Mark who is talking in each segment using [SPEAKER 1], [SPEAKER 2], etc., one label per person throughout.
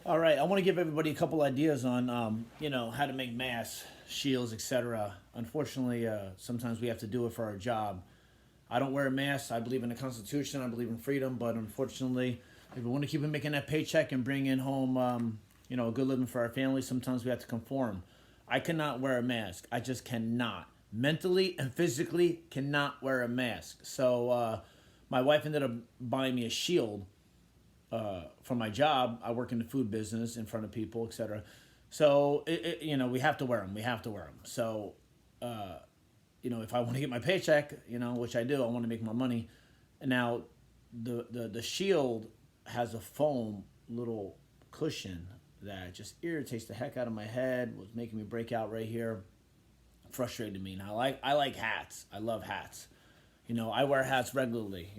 [SPEAKER 1] All right, I want to give everybody a couple ideas on, how to make masks, shields, etc. Unfortunately, sometimes we have to do it for our job. I don't wear a mask. I believe in the Constitution. I believe in freedom. But unfortunately, if we want to keep on making that paycheck and bring in home, a good living for our family, sometimes we have to conform. I cannot wear a mask. I just cannot. Mentally and physically cannot wear a mask. So my wife ended up buying me a shield for my job. I work in the food business in front of people, etc. So we have to wear them. We have to wear them. So if I want to get my paycheck, which I do, I want to make my money. And now, the shield has a foam little cushion that just irritates the heck out of my head. Was making me break out right here. Frustrated me. Now, I like hats. I love hats. I wear hats regularly.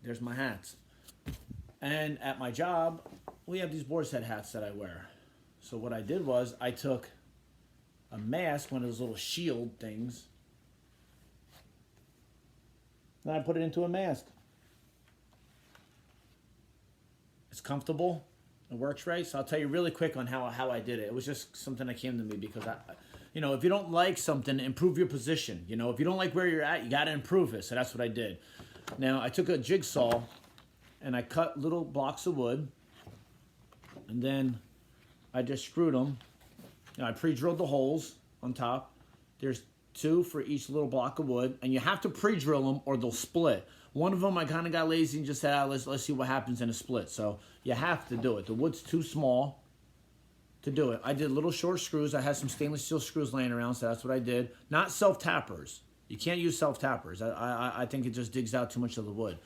[SPEAKER 1] There's my hats. And at my job, we have these boar's head hats that I wear. So what I did was I took a mask, one of those little shield things, and I put it into a mask. It's comfortable. It works right. So I'll tell you really quick on how I did it. It was just something that came to me because if you don't like something, improve your position. If you don't like where you're at, you got to improve it. So that's what I did. Now I took a jigsaw and I cut little blocks of wood, and then I just screwed them. I pre-drilled the holes on top. There's 2 for each little block of wood, and you have to pre-drill them or they'll split. One of them I kind of got lazy and just said, let's see what happens in a split. So you have to do it. The wood's too small to do it. I did little short screws. I had some stainless steel screws laying around, so that's what I did. Not self-tappers. You can't use self-tappers. I think it just digs out too much of the wood.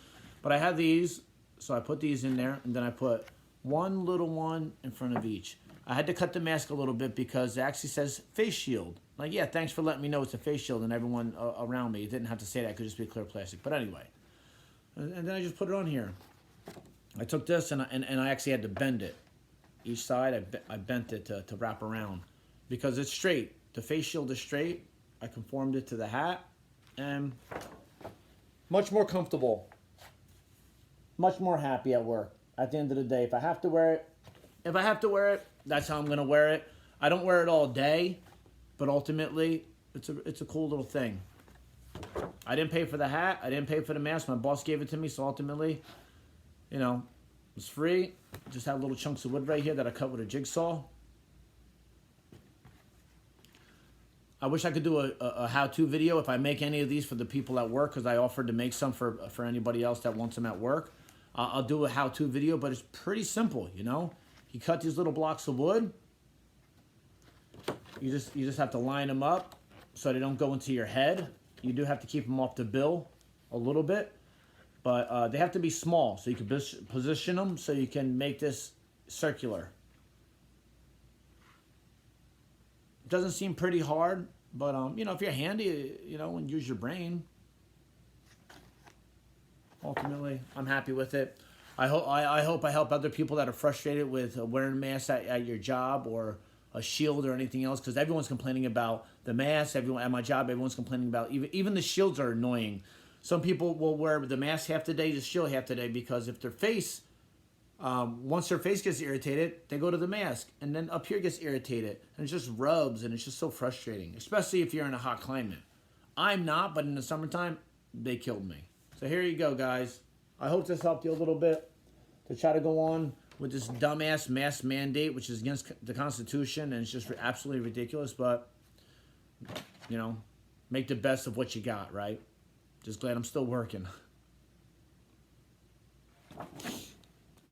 [SPEAKER 1] But I had these, so I put these in there, and then I put one little one in front of each. I had to cut the mask a little bit because it actually says face shield. Like, yeah, thanks for letting me know it's a face shield, and everyone around me. It didn't have to say that. It could just be clear plastic. But anyway. And then I just put it on here. I took this, and I actually had to bend it. Each side, I bent it to wrap around. Because it's straight. The face shield is straight. I conformed it to the hat. And much more comfortable. Much more happy at work. At the end of the day, if I have to wear it, that's how I'm gonna wear it. I don't wear it all day, but ultimately, it's a cool little thing. I didn't pay for the hat. I didn't pay for the mask. My boss gave it to me, so ultimately, it's free. Just have little chunks of wood right here that I cut with a jigsaw. I wish I could do a how-to video if I make any of these for the people at work, because I offered to make some for anybody else that wants them at work. I'll do a how-to video, but it's pretty simple, You cut these little blocks of wood. You just have to line them up so they don't go into your head. You do have to keep them off the bill a little bit, but they have to be small so you can position them so you can make this circular. It doesn't seem pretty hard, but if you're handy, and use your brain. Ultimately, I'm happy with it. I hope I help other people that are frustrated with wearing masks at your job or a shield or anything else, because everyone's complaining about the mask. Everyone at my job, everyone's complaining about even the shields are annoying. Some people will wear the mask half the day, the shield half the day, because if their face, once their face gets irritated, they go to the mask, and then up here gets irritated, and it just rubs, and it's just so frustrating, especially if you're in a hot climate. I'm not, but in the summertime, they killed me. So here you go, guys. I hope this helped you a little bit to try to go on with this dumbass mask mandate, which is against the Constitution, and it's just absolutely ridiculous. But, make the best of what you got, right? Just glad I'm still working.